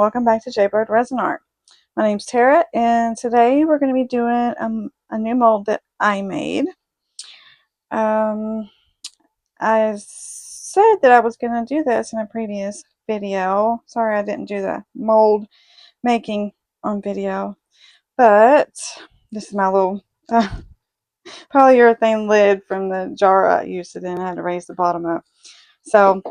welcome back to Jaybirdresin art. My name's Tara, and today we're going to be doing a new mold that I made. I said that I was going to do this in a previous video. Sorry I didn't do the mold making on video, but this is my little polyurethane lid from the jar I used it in. I had to raise the bottom up. So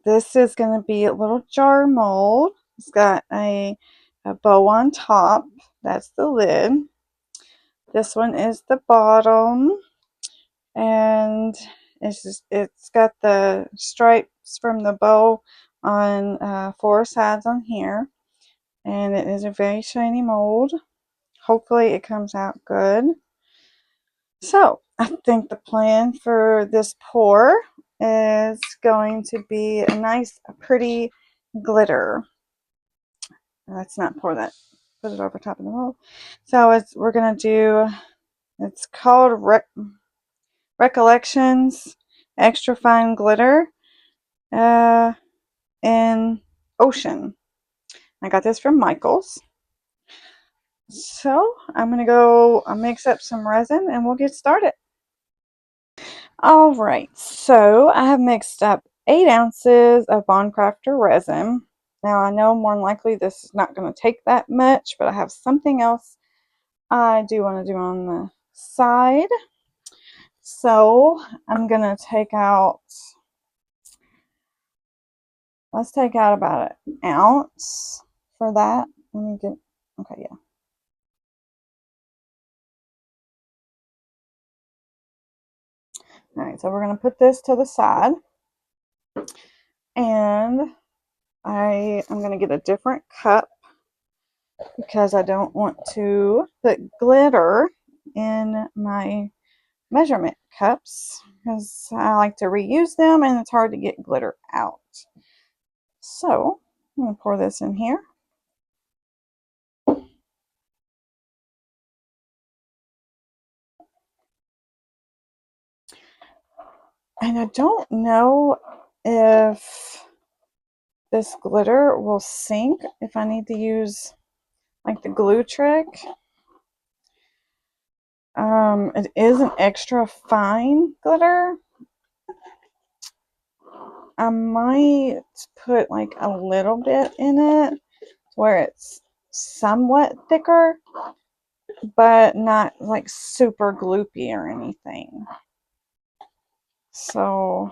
this is going to be a little jar mold. It's got a bow on top. That's the lid. This one is the bottom, and it's got the stripes from the bow on four sides on here, and it is a very shiny mold. Hopefully it comes out good. So I think the plan for this pour is going to be a nice pretty glitter. Let's not pour that, put it over top of the mold. So we're going to do, it's called Recollections Extra Fine Glitter in Ocean. I got this from Michael's. So I'm going to go mix up some resin and we'll get started. Alright, so I have mixed up 8 ounces of Bond Crafter resin. Now I know more than likely this is not going to take that much, but I have something else I do want to do on the side. So I'm going to take out, let's take out about an ounce for that. Let me get, okay, yeah. Alright, so we're going to put this to the side. And I'm going to get a different cup because I don't want to put glitter in my measurement cups because I like to reuse them and it's hard to get glitter out. So I'm going to pour this in here. And I don't know if this glitter will sink if I need to use like the glue trick. It is an extra fine glitter. I might put like a little bit in it where it's somewhat thicker, but not like super gloopy or anything. So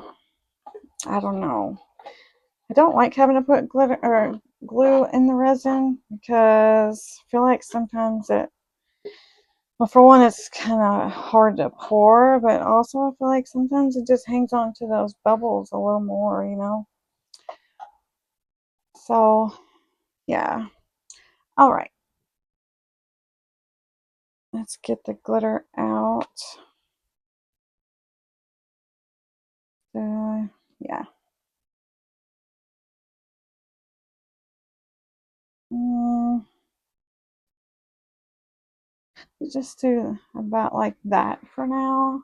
I don't know. I don't like having to put glitter or glue in the resin because I feel like sometimes well, for one, it's kind of hard to pour, but also I feel like sometimes it just hangs on to those bubbles a little more, you know. So yeah. All right. Let's get the glitter out. Yeah. Just do about like that for now.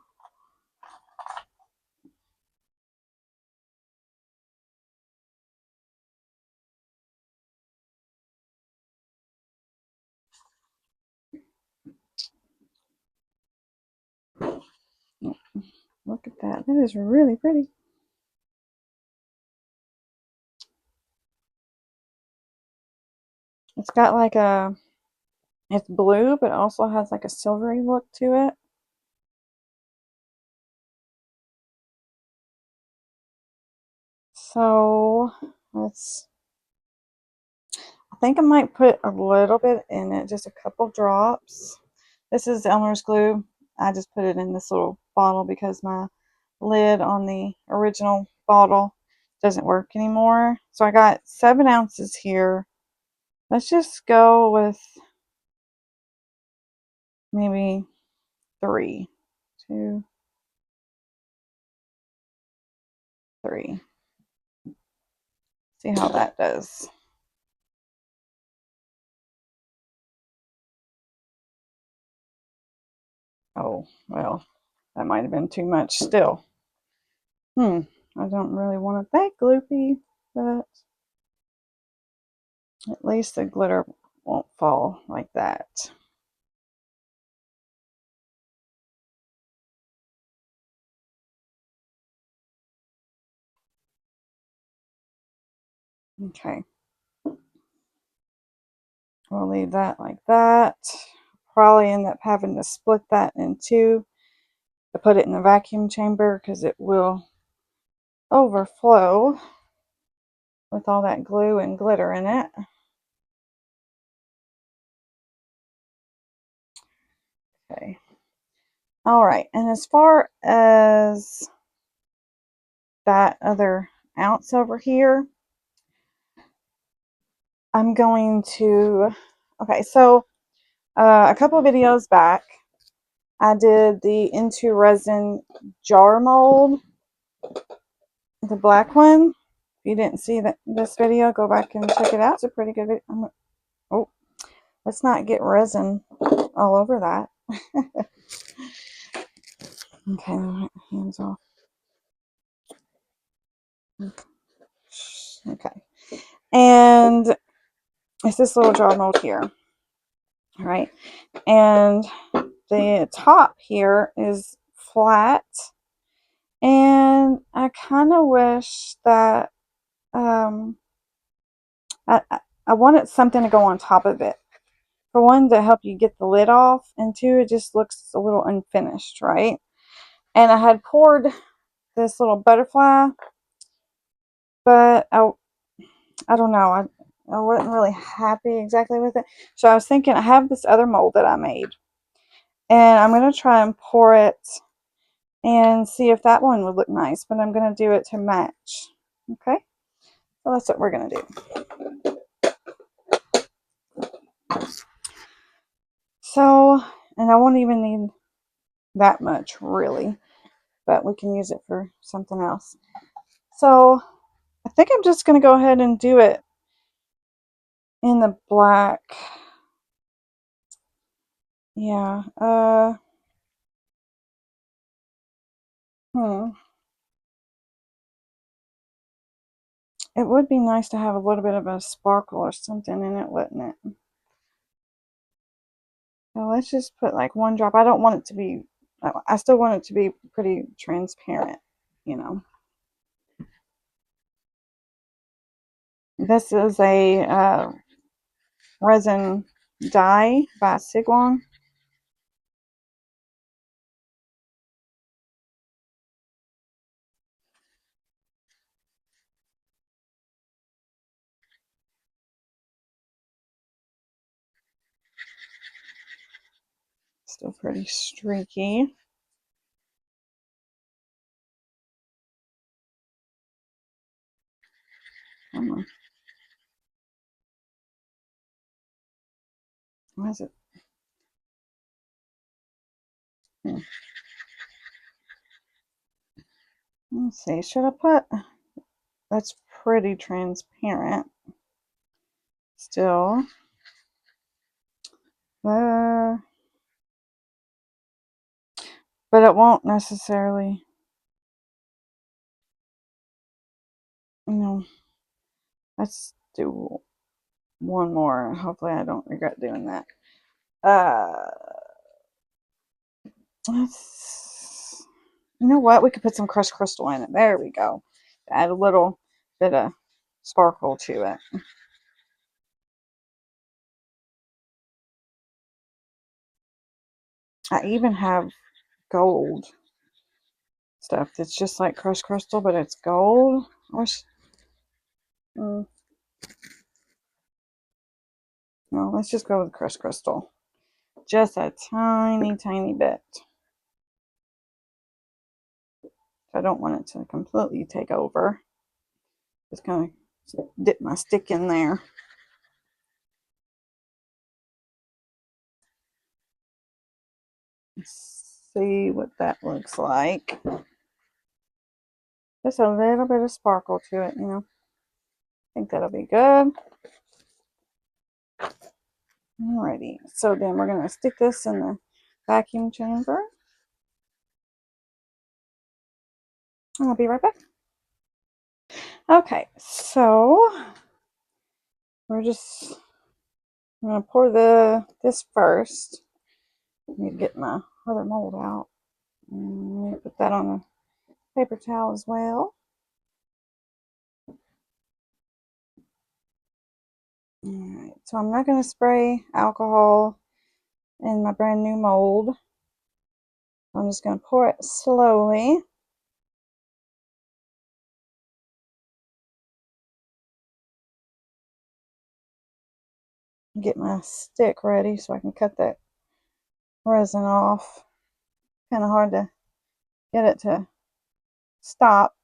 Look at that. That is really pretty. It's got like it's blue, but also has like a silvery look to it. So I think I might put a little bit in it, just a couple drops. This is Elmer's glue. I just put it in this little bottle because my lid on the original bottle doesn't work anymore. So I got 7 ounces here. Let's just go with maybe 3. 2, 3. See how that does. Oh, well, that might have been too much still. I don't really want it that gloopy, but At least the glitter won't fall like that. Okay. We'll leave that like that. Probably end up having to split that in two to put it in the vacuum chamber because it will overflow with all that glue and glitter in it. Okay. All right. And as far as that other ounce over here, I'm going to, okay, so a couple of videos back, I did the Into Resin jar mold, the black one. If you didn't see this video, go back and check it out. It's a pretty good video. Oh, let's not get resin all over that. Okay, hands off. Okay, and it's this little jar mold here. All right, and the top here is flat, and I kind of wish that I, I wanted something to go on top of it. For one, to help you get the lid off, and two, it just looks a little unfinished, right? And I had poured this little butterfly, but I don't know. I wasn't really happy exactly with it. So I was thinking I have this other mold that I made, and I'm going to try and pour it and see if that one would look nice, but I'm going to do it to match. Okay, so that's what we're going to do. So, and I won't even need that much really, but we can use it for something else. So I think I'm just going to go ahead and do it in the black. Yeah, it would be nice to have a little bit of a sparkle or something in it, wouldn't it? So let's just put like one drop. I don't want it to be, I still want it to be pretty transparent, you know. This is a resin dye by Sigwon. Still pretty streaky. Come on. Why is it? Let's see. Should I put? That's pretty transparent. Still. But it won't necessarily. No. Let's do one more. Hopefully I don't regret doing that. Let's, you know what? We could put some crushed crystal in it. There we go. Add a little bit of sparkle to it. I even have gold stuff that's just like crushed crystal, but it's gold. No, let's just go with crushed crystal. Just a tiny, tiny bit. I don't want it to completely take over. Just kind of dip my stick in there. Let's see what that looks like. Just a little bit of sparkle to it, you know. I think that'll be good. Alrighty, so then we're going to stick this in the vacuum chamber. And I'll be right back. Okay, so I'm going to pour this first. I need to get my other mold out. And put that on a paper towel as well. Alright, so I'm not going to spray alcohol in my brand new mold. I'm just going to pour it slowly. Get my stick ready so I can cut that resin off. Kind of hard to get it to stop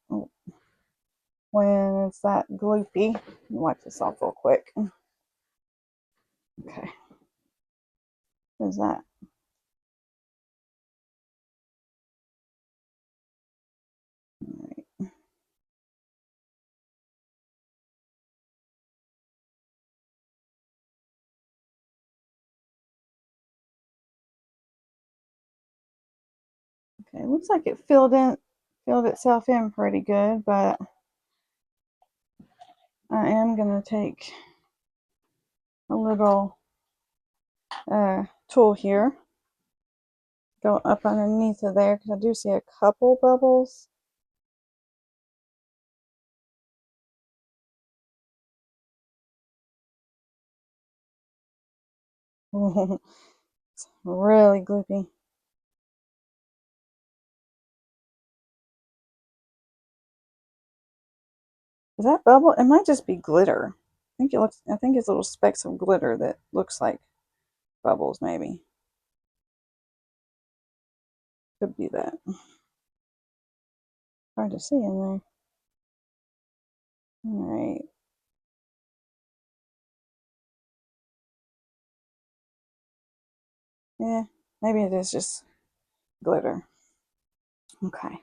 when it's that gloopy. Let me wipe this off real quick. Okay. What is that? Alright. Okay, looks like it filled itself in pretty good, but I am gonna take a little tool here, go up underneath of there because I do see a couple bubbles. It's really gloopy. Is that bubble? It might just be glitter. I think it's little specks of glitter that looks like bubbles, maybe. Could be that. Hard to see in there. Alright. Yeah, maybe it is just glitter. Okay.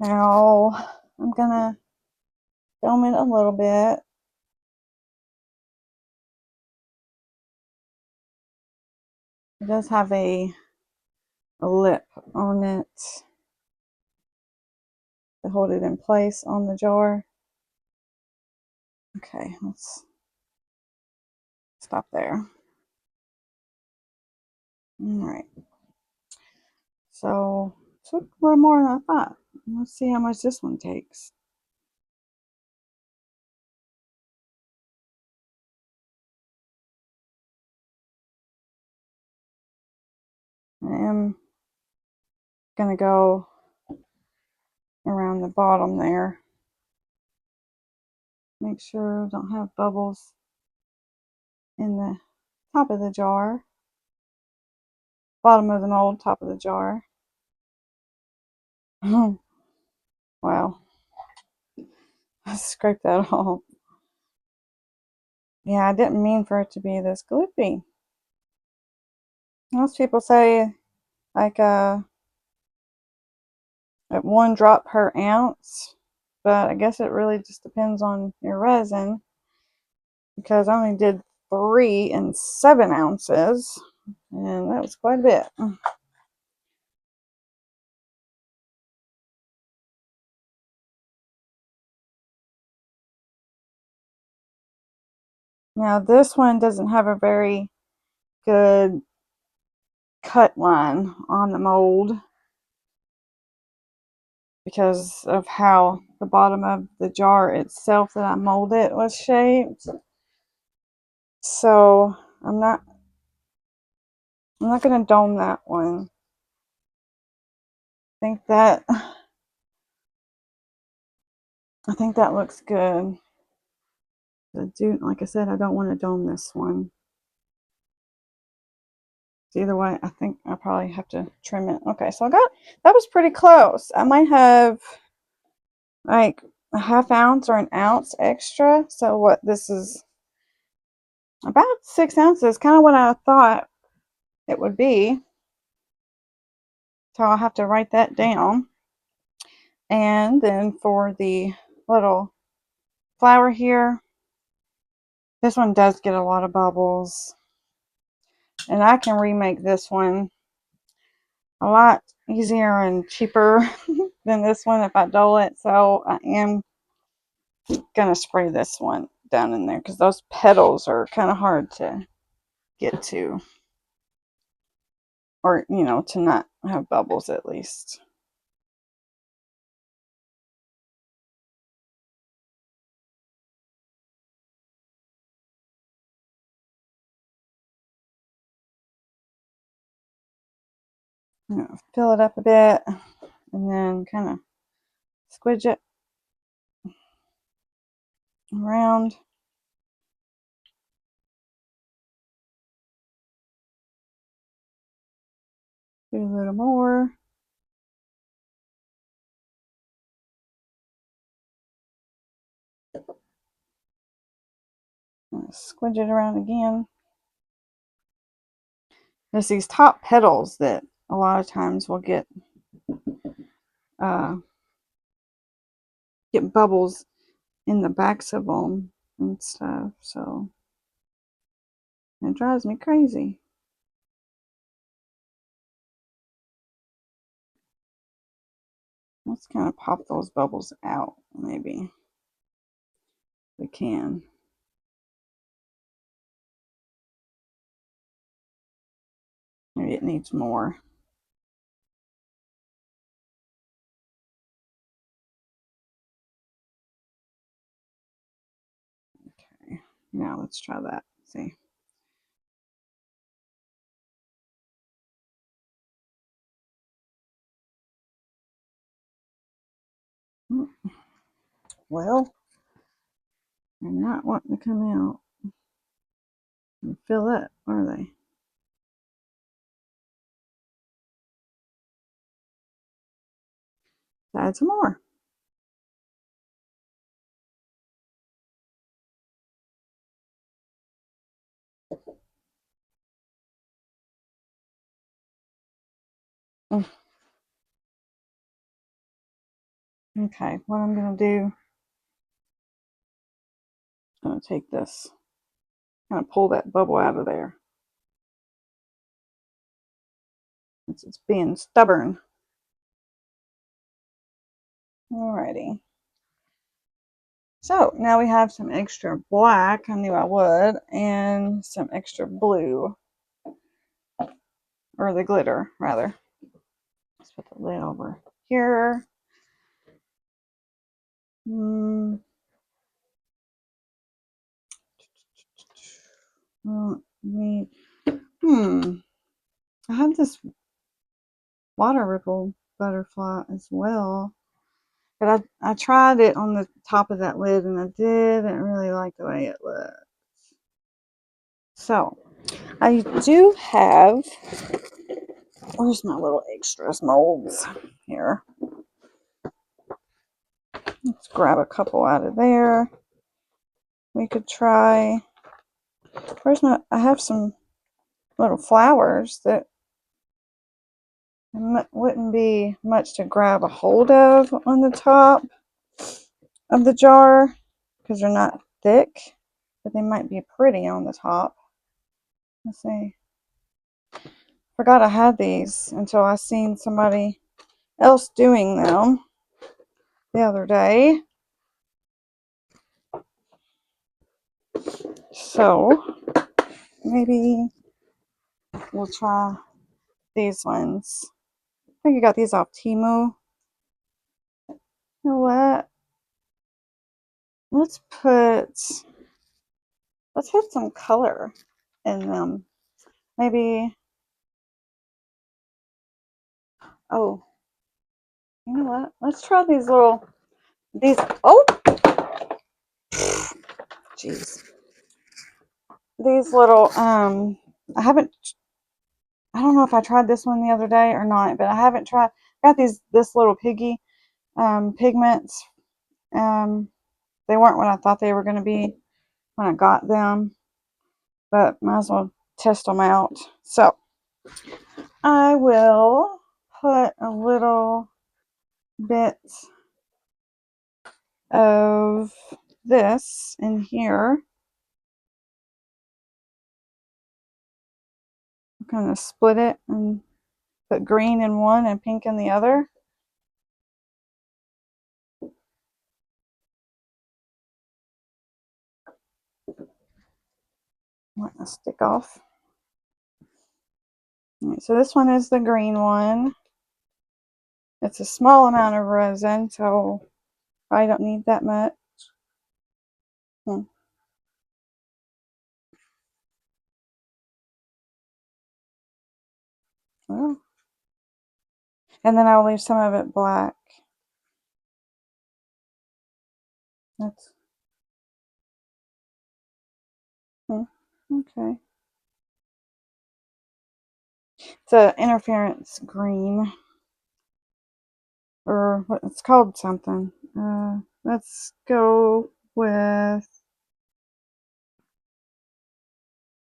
Now I'm gonna film it a little bit. It does have a lip on it to hold it in place on the jar. Okay, let's stop there. Alright. So, took a little more than I thought. Let's see how much this one takes. I am gonna go around the bottom there. Make sure I don't have bubbles in the top of the jar. Bottom of the mold, top of the jar. Wow. I scraped that off. Yeah, I didn't mean for it to be this gloopy. Most people say like at 1 drop per ounce, but I guess it really just depends on your resin, because I only did 3 and 7 ounces, and that was quite a bit. Now this one doesn't have a very good cut line on the mold because of how the bottom of the jar itself that I molded was shaped. So I'm not gonna dome that one. I think that looks good. Like I said, I don't want to dome this one. So either way, I think I probably have to trim it. Okay, so that was pretty close. I might have like a ½ ounce or an ounce extra. So what this is about 6 ounces, kind of what I thought it would be. So I'll have to write that down. And then for the little flower here, this one does get a lot of bubbles. And I can remake this one a lot easier and cheaper than this one if I dole it. So I am gonna spray this one. down in there because those petals are kind of hard to get to, or you know, to not have bubbles at least. I'm gonna fill it up a bit and then kind of squidge it around. Do a little more. Squidge it around again. There's these top petals that a lot of times will uh, get bubbles in the backs of them and stuff, so it drives me crazy. Let's kind of pop those bubbles out, maybe. We can. Maybe it needs more. Okay, now let's try that. See. Well, they're not wanting to come out and fill up, are they? Let's add some more. Okay, what I'm going to do, I'm going to take this, kind of pull that bubble out of there. It's being stubborn. Alrighty. So now we have some extra black, I knew I would, and some extra blue, or the glitter rather. Let's put the lid over here. Neat. I have this water ripple butterfly as well, but I tried it on the top of that lid and I didn't really like the way it looked. So I do have, where's my little extras molds here? Let's grab a couple out of there. We could try, I have some little flowers that wouldn't be much to grab a hold of on the top of the jar because they're not thick, but they might be pretty on the top. Let's see. Forgot I had these until I seen somebody else doing them the other day. So maybe we'll try these ones. I think I got these off Temu. You know what? Let's put some color in them. Maybe, oh, you know what? Let's try these, oh, jeez. These little, I don't know if I tried this one the other day or not, but I haven't tried, got this little piggy, pigments. They weren't what I thought they were going to be when I got them, but might as well test them out. So I will put a little bit of this in here. I'm going to split it and put green in one and pink in the other. Let the stick off. All right, so this one is the green one. It's a small amount of resin, so I don't need that much. Hmm. Oh. And then I'll leave some of it black. That's okay. It's an interference green, or what it's called something. Let's go with,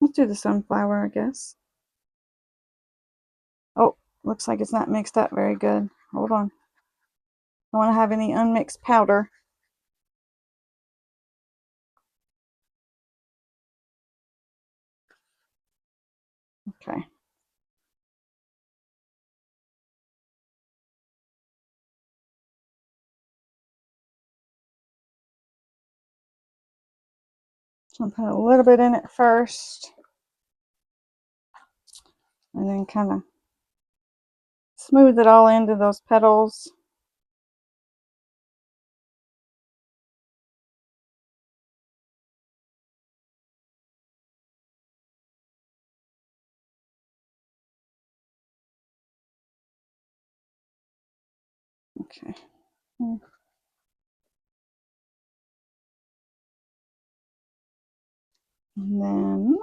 let's do the sunflower, I guess. Oh, looks like it's not mixed up very good. Hold on. I don't want to have any unmixed powder. Okay. So I'll put a little bit in it first, and then kind of smooth it all into those petals. Okay. And then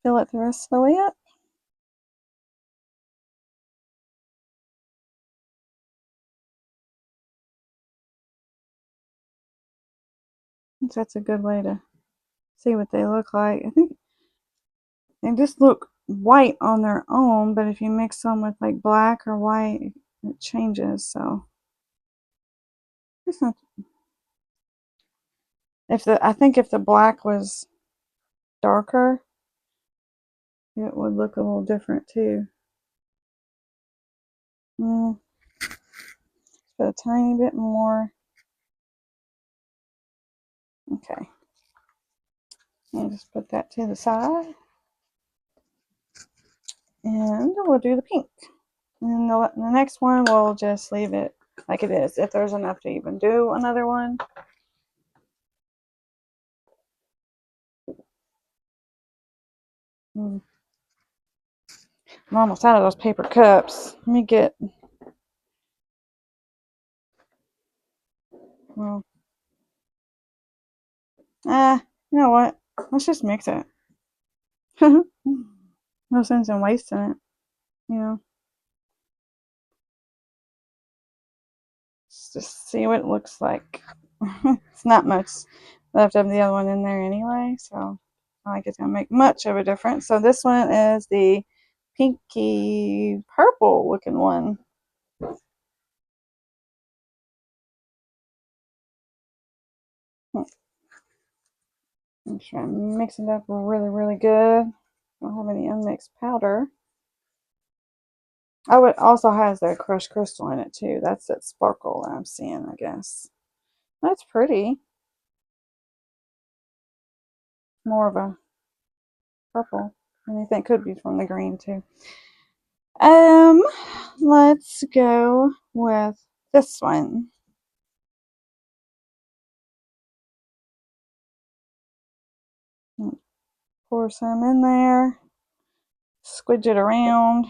fill it the rest of the way up. That's a good way to see what they look like. I think they just look white on their own, but if you mix them with like black or white, it changes. So it's not, I think if the black was darker, it would look a little different too. Put a tiny bit more. Okay. And just put that to the side. And we'll do the pink. And the next one, we'll just leave it like it is, if there's enough to even do another one. I'm almost out of those paper cups. Let me get, well, you know what? Let's just mix it. No sense in wasting it, you know. Just see what it looks like. It's not much left of the other one in there anyway, so I don't think it's gonna make much of a difference. So this one is the pinky purple looking one. I'm trying to mix it up really, really good. I don't have any unmixed powder. Oh, it also has that crushed crystal in it too. That's that sparkle that I'm seeing, I guess. That's pretty. More of a purple. And I think could be from the green too. Let's go with this one. Pour some in there. Squidge it around.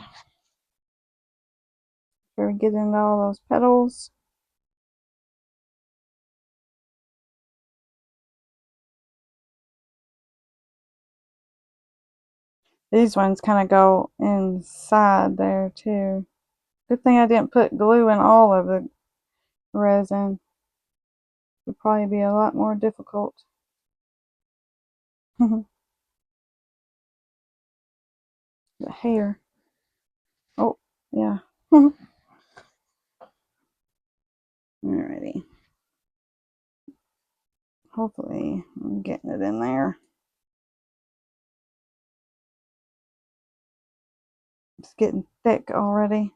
Before we get into all those petals. These ones kind of go inside there too. Good thing I didn't put glue in all of the resin. It would probably be a lot more difficult. The hair. Oh, yeah. Alrighty. Hopefully I'm getting it in there. It's getting thick already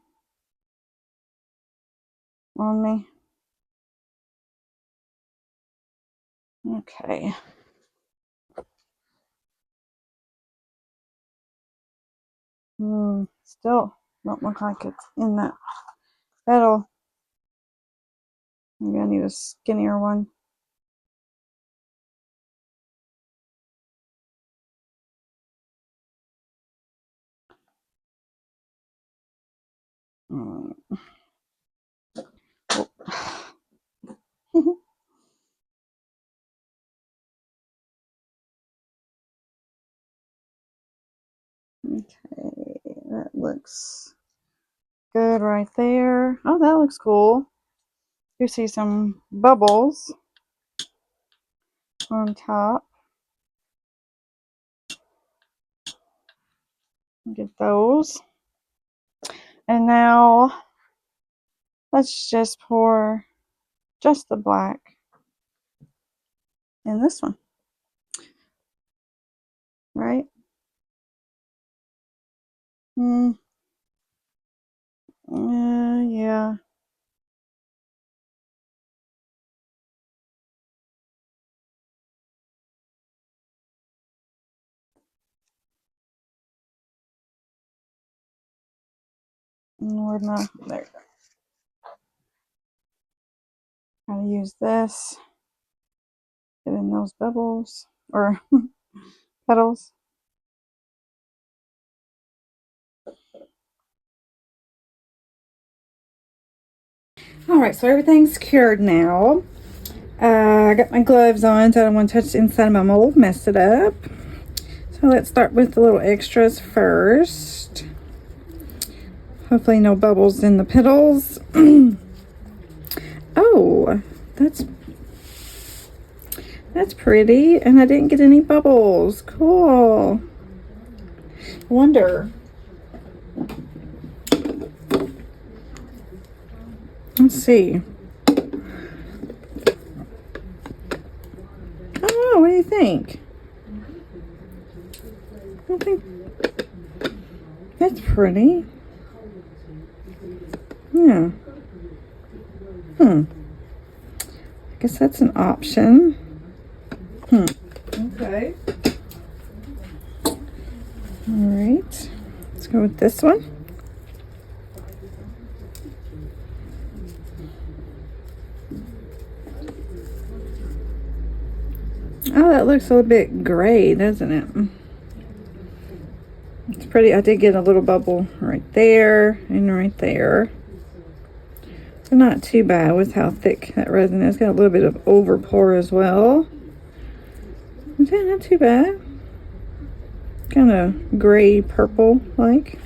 on me. Okay. Still don't look like it's in that petal. Maybe I need a skinnier one. Oh. Okay, that looks good right there. Oh, that looks cool. You see some bubbles on top. Get those. And now let's just pour just the black in this one. Right? Yeah. We're not there. Gotta use this. Get in those bubbles or petals. Alright, so everything's cured now. I got my gloves on, so I don't want to touch the inside of my mold, mess it up. So let's start with the little extras first. Hopefully no bubbles in the petals. Oh, that's pretty, and I didn't get any bubbles. Cool. Wonder. Let's see. Oh, what do you think? I think that's pretty. Yeah. I guess that's an option. Okay. Alright. Let's go with this one. Oh, that looks a little bit gray, doesn't it? It's pretty. I did get a little bubble right there and right there. They're not too bad with how thick that resin is. Got a little bit of over pour as well. Yeah, not too bad. Kind of gray purple like.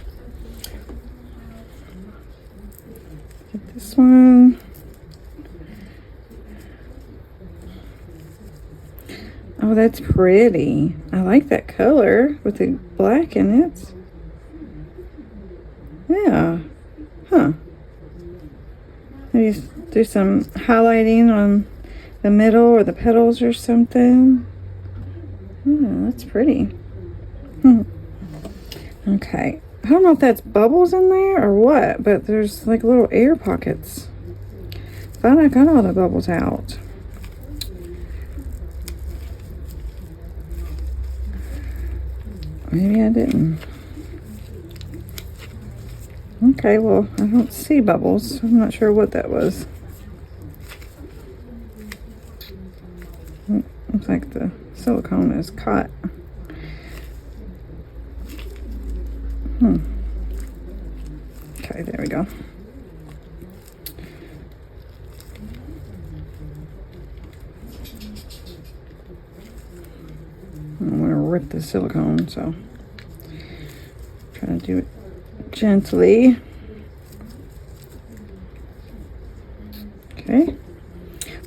Get this one. Oh, that's pretty. I like that color with the black in it. Yeah. Huh. Maybe do some highlighting on the middle or the petals or something. Yeah, that's pretty. Okay. I don't know if that's bubbles in there or what, but there's like little air pockets. Thought I got all the bubbles out. Maybe I didn't. Okay, well, I don't see bubbles. I'm not sure what that was. Looks like the silicone is caught. Okay, there we go. I'm going to rip the silicone, so try to do it gently. Okay.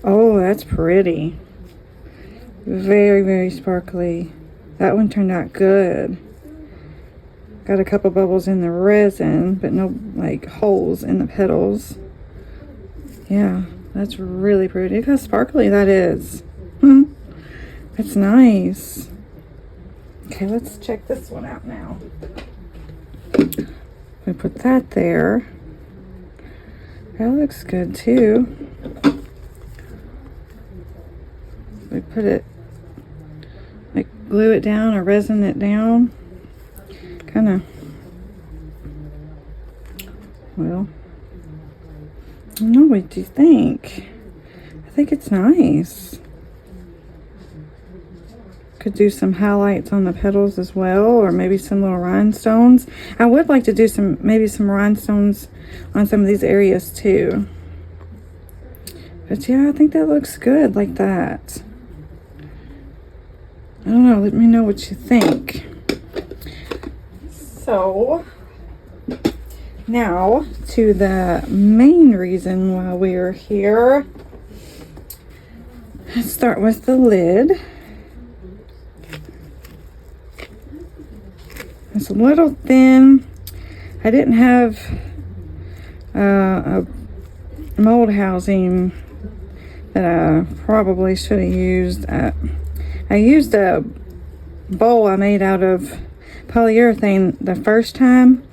Oh, that's pretty. Very, very sparkly. That one turned out good. Got a couple bubbles in the resin, but no like holes in the petals. Yeah, that's really pretty. Look how sparkly that is. That's nice. Okay, let's check this one out now. We put that there. That looks good too. We put it, like glue it down or resin it down. Kind of Well, I don't know, what do you think? I think it's nice. Could do some highlights on the petals as well, or maybe some little rhinestones. I would like to do maybe some rhinestones on some of these areas too. But yeah, I think that looks good like that. I don't know, let me know what you think. So, now to the main reason why we're here. Let's start with the lid. It's a little thin. I didn't have a mold housing that I probably should have used. I used a bowl I made out of polyurethane the first time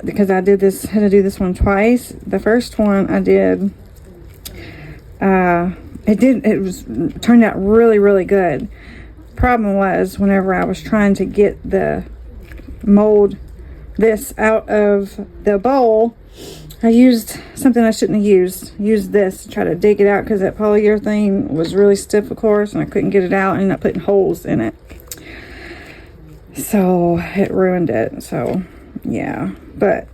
because I had to do this one twice. The first one I did, it turned out really, really good. Problem was, whenever I was trying to get the mold this out of the bowl, I used something I shouldn't have used this to try to dig it out, because that polyurethane was really stiff, of course, and I couldn't get it out, and ended up putting holes in it, so it ruined it. So yeah, but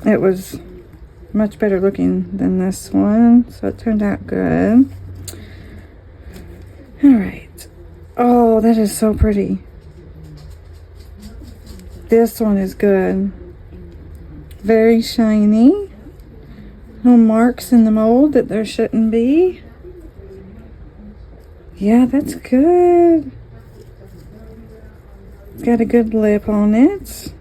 it was much better looking than this one, so it turned out good. All right. Oh, that is so pretty. This one is good. Very shiny. No marks in the mold that there shouldn't be. Yeah, that's good. It's got a good lip on it.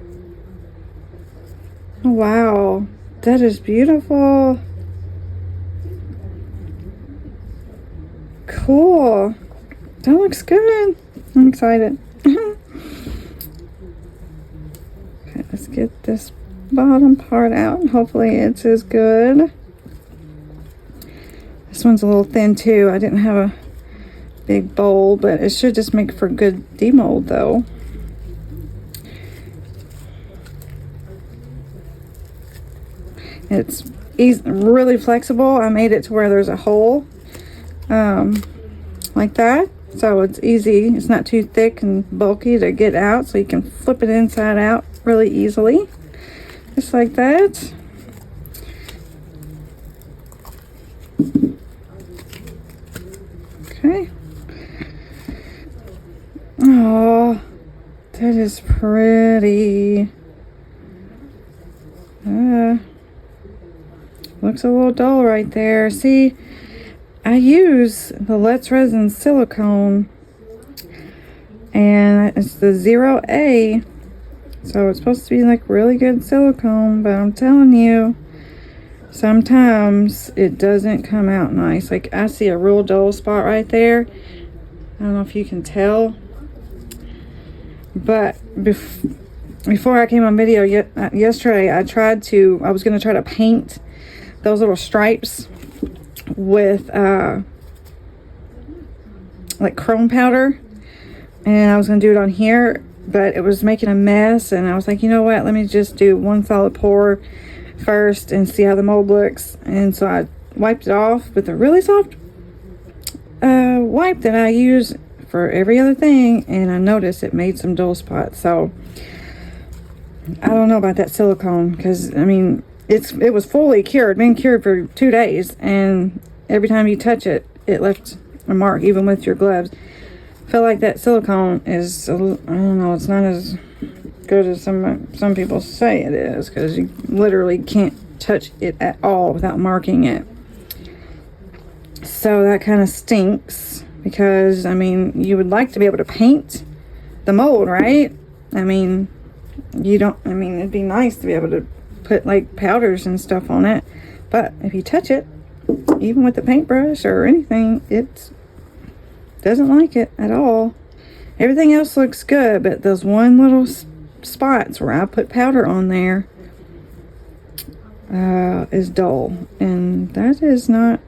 Oh, wow. That is beautiful. Cool. That looks good. I'm excited. Okay, let's get this bottom part out, and hopefully it's as good. This one's a little thin too. I didn't have a big bowl, but it should just make for good demold though. It's really flexible. I made it to where there's a hole like that, so it's easy. It's not too thick and bulky to get out, so you can flip it inside out really easily, just like that. Okay. Oh, that is pretty. Looks a little dull right there. See, I use the Let's Resin silicone, and it's the 0A, so it's supposed to be like really good silicone, but I'm telling you, sometimes it doesn't come out nice. Like, I see a real dull spot right there. I don't know if you can tell, but before I came on video yesterday, I was going to try to paint those little stripes with like chrome powder, and I was going to do it on here, but it was making a mess, and I was like, you know what, let me just do one solid pour first and see how the mold looks. And so I wiped it off with a really soft wipe that I use for every other thing, and I noticed it made some dull spots. So I don't know about that silicone, because I mean, it was fully cured, been cured for 2 days, and every time you touch it, it left a mark, even with your gloves. I feel like that silicone is, I don't know, it's not as good as some people say it is, because you literally can't touch it at all without marking it. So that kind of stinks, because I mean, you would like to be able to paint the mold, right? I mean, it'd be nice to be able to put like powders and stuff on it, but if you touch it, even with the paintbrush or anything, it doesn't like it at all. Everything else looks good, but those one little spots where I put powder on there is dull, and that is not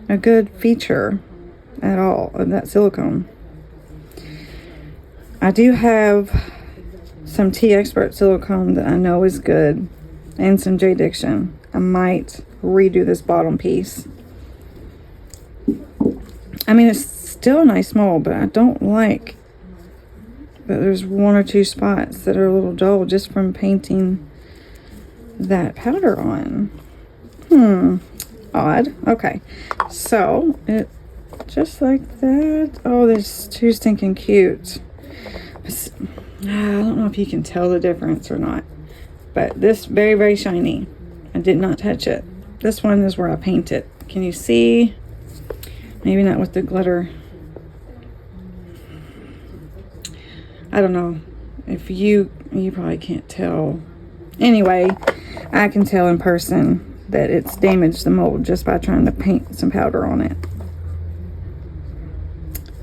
a good feature at all of that silicone. I do have some T Expert silicone that I know is good, and some Jaybirdresin. I might redo this bottom piece. I mean, it's still a nice mold, but I don't like that there's one or two spots that are a little dull just from painting that powder on. Odd. Okay, so it just like that. Oh, this is too stinking cute. I don't know if you can tell the difference or not, but this very, very shiny. I did not touch it. This one is where I paint it. Can you see? Maybe not with the glitter. I don't know if you probably can't tell. Anyway, I can tell in person that it's damaged the mold just by trying to paint some powder on it.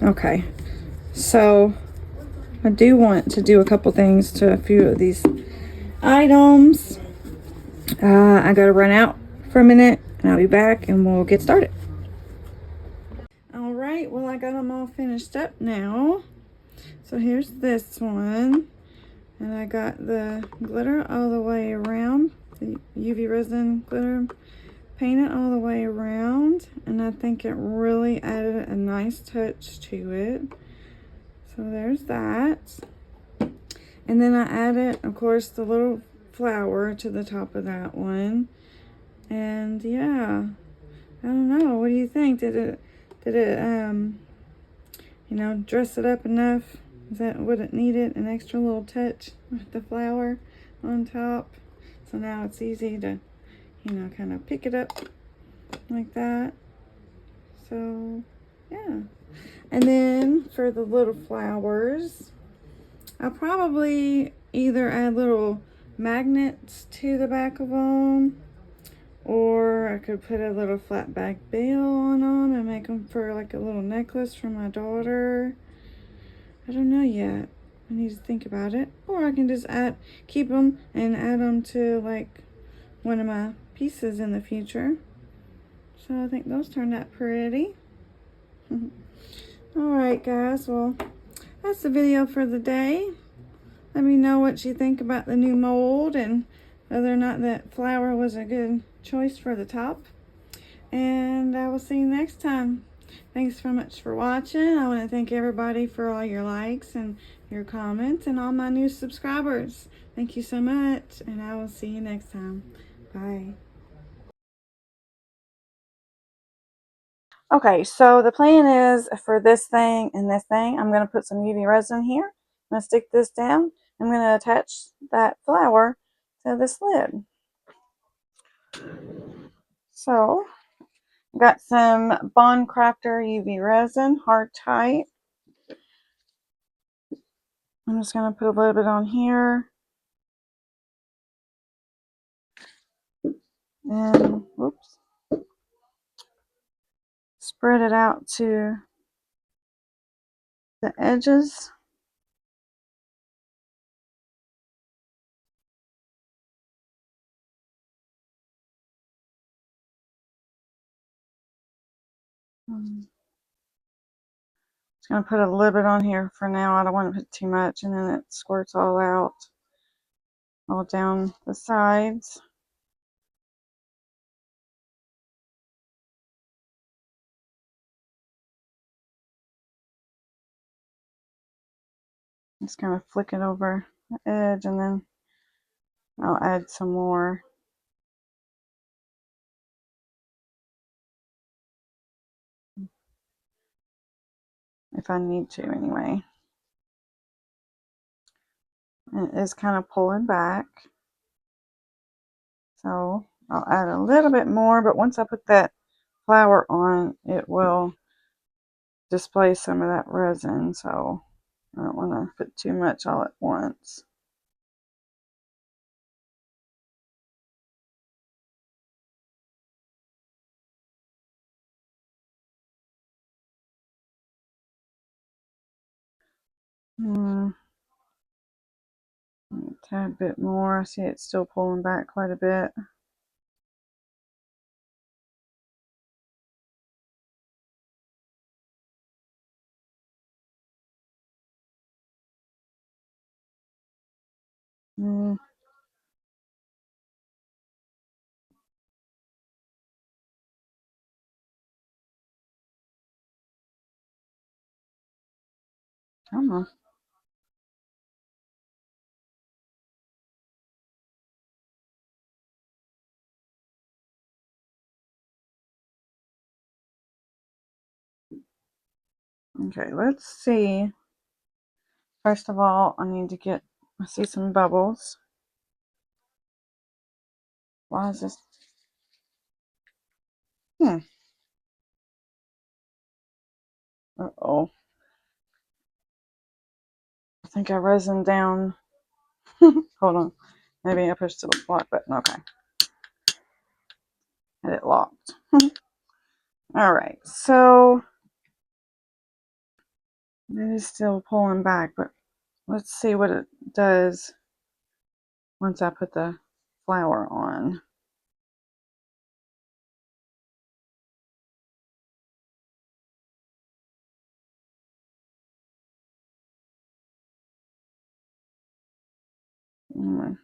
Okay, so I do want to do a couple things to a few of these items. I gotta run out for a minute and I'll be back and we'll get started. All right, well, I got them all finished up now. So here's this one, and I got the glitter all the way around, the UV resin glitter painted all the way around, and I think it really added a nice touch to it. So there's that. And then I added, of course, the little flower to the top of that one. And yeah, I don't know, what do you think? Did it you know, dress it up enough? Is that what it needed? An extra little touch with the flower on top. So now it's easy to, you know, kind of pick it up like that. So yeah. And then for the little flowers, I'll probably either add little magnets to the back of them, or I could put a little flat back bell on them and make them for like a little necklace for my daughter. I don't know yet. I need to think about it. Or I can just keep them and add them to like one of my pieces in the future. So I think those turned out pretty. Alright guys, well, that's the video for the day. Let me know what you think about the new mold and whether or not that flower was a good choice for the top. And I will see you next time. Thanks so much for watching. I want to thank everybody for all your likes and your comments and all my new subscribers. Thank you so much, and I will see you next time. Bye. Okay, so the plan is for this thing and this thing, I'm going to put some UV resin here. I'm going to stick this down. I'm going to attach that flower to this lid. So, got some Bond Crafter UV resin, hard tight. I'm just going to put a little bit on here. And, whoops, spread it out to the edges. Just going to put a little bit on here for now. I don't want to put too much, and then it squirts all out, all down the sides. Just kind of flick it over the edge, and then I'll add some more. If I need to, anyway. And it is kind of pulling back. So I'll add a little bit more, but once I put that flower on, it will display some of that resin. So I don't want to put too much all at once. A tad bit more. I see it's still pulling back quite a bit. Come on. Okay, let's see. First of all, I need to get, I see some bubbles. Why is this? Hmm. Uh-oh. I think I resin down. Hold on. Maybe I pushed the block button. Okay. And it locked. Alright, so it is still pulling back, but let's see what it does once I put the flower on. I'm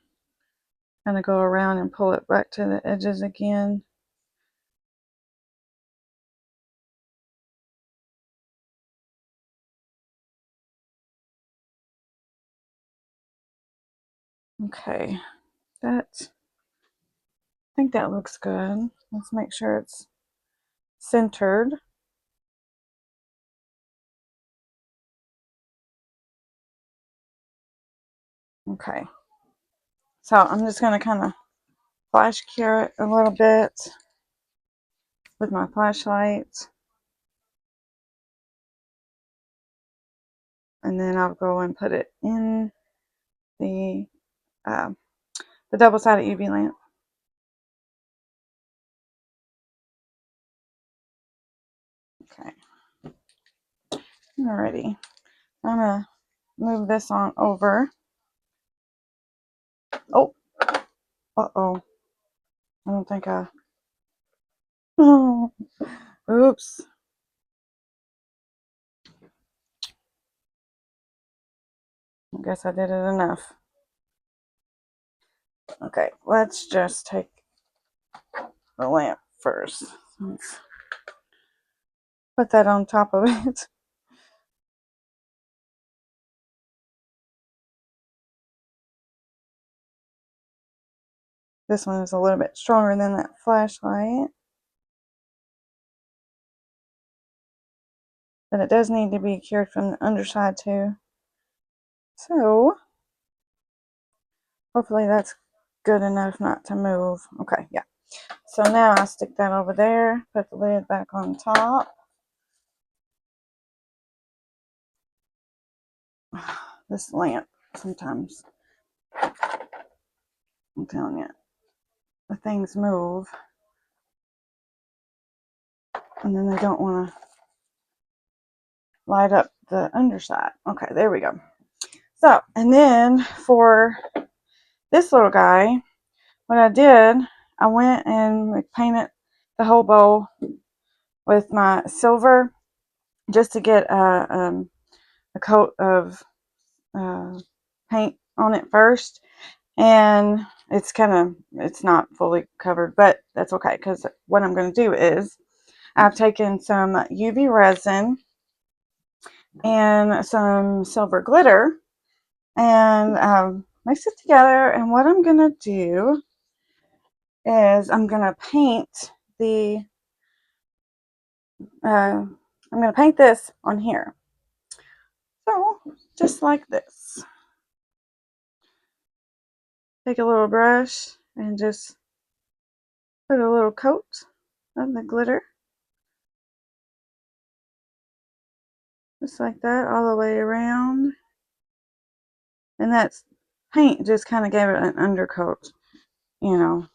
gonna go around and pull it back to the edges again. Okay, I think that looks good. Let's make sure it's centered. Okay, so I'm just gonna kind of flash cure it a little bit with my flashlight, and then I'll go and put it in the uh, double-sided UV lamp. Okay, alrighty. I'm gonna move this on over. Oh, uh-oh. I don't think I... Oh, oops. I guess I did it enough. Okay, let's just take the lamp first. Let's put that on top of it. This one is a little bit stronger than that flashlight. But it does need to be cured from the underside too. So, hopefully that's good enough not to move. Okay, yeah. So now I stick that over there, put the lid back on top. This lamp, sometimes, I'm telling you, the things move. And then they don't want to light up the underside. Okay, there we go. So, and then for this little guy, what I did, I went and painted the whole bowl with my silver just to get a coat of uh, paint on it first. And it's not fully covered, but that's okay, because what I'm going to do is I've taken some UV resin and some silver glitter and mix it together. And what I'm going to do is I'm going to paint the I'm going to paint this on here. So just like this. Take a little brush and just put a little coat of the glitter. Just like that all the way around. And that's paint just kind of gave it an undercoat, you know.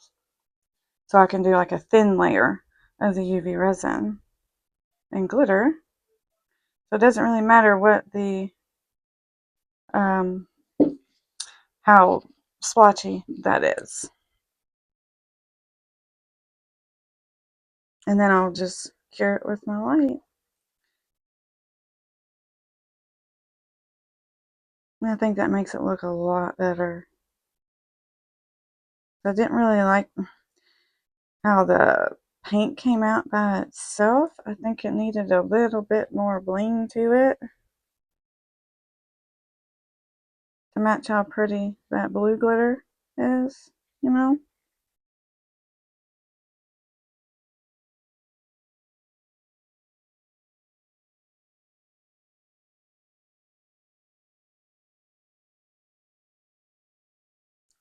So I can do like a thin layer of the UV resin and glitter. So it doesn't really matter what the um, how splotchy that is. And then I'll just cure it with my light. And I think that makes it look a lot better. I didn't really like how the paint came out by itself. I think it needed a little bit more bling to it. to match how pretty that blue glitter is, you know.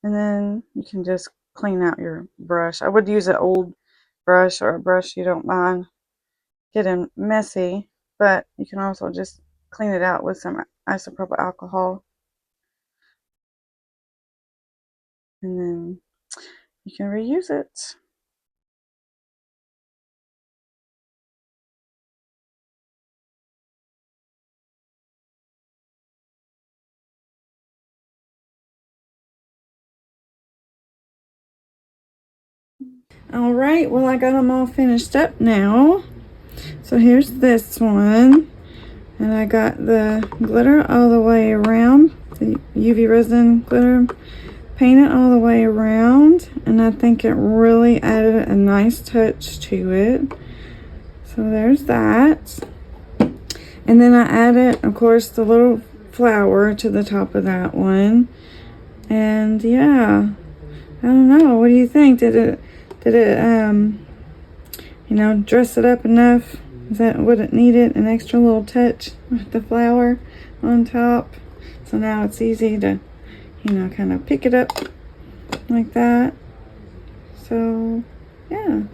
And then you can just clean out your brush. I would use an old brush or a brush you don't mind getting messy, but you can also just clean it out with some isopropyl alcohol. And then you can reuse it. Alright, well I got them all finished up now. So here's this one. And I got the glitter all the way around. The UV resin glitter painted all the way around. And I think it really added a nice touch to it. So there's that. And then I added, of course, the little flower to the top of that one. And yeah, I don't know. What do you think? Did it you know, dress it up enough? Is that what it needed? An extra little touch with the flower on top. So now it's easy to, you know, kind of pick it up like that. So yeah.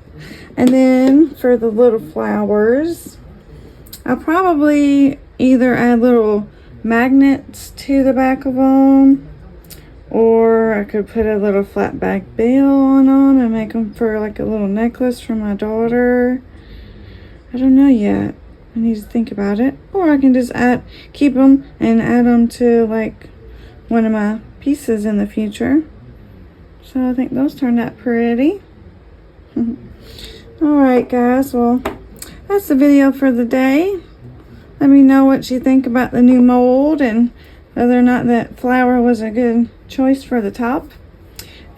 And then for the little flowers, I'll probably either add little magnets to the back of them, or I could put a little flat back bell on them and make them for like a little necklace for my daughter. I don't know yet. I need to think about it. Or I can just keep them and add them to like one of my pieces in the future. So I think those turned out pretty. Alright guys, well that's the video for the day. Let me know what you think about the new mold and whether or not that flower was a good choice for the top.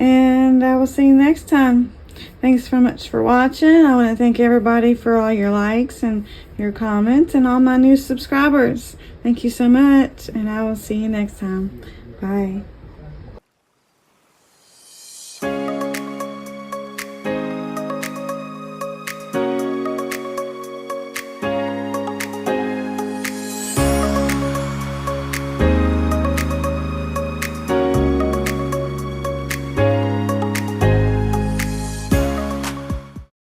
And I will see you next time. Thanks so much for watching. I want to thank everybody for all your likes and your comments and all my new subscribers. Thank you so much, and I will see you next time. Bye.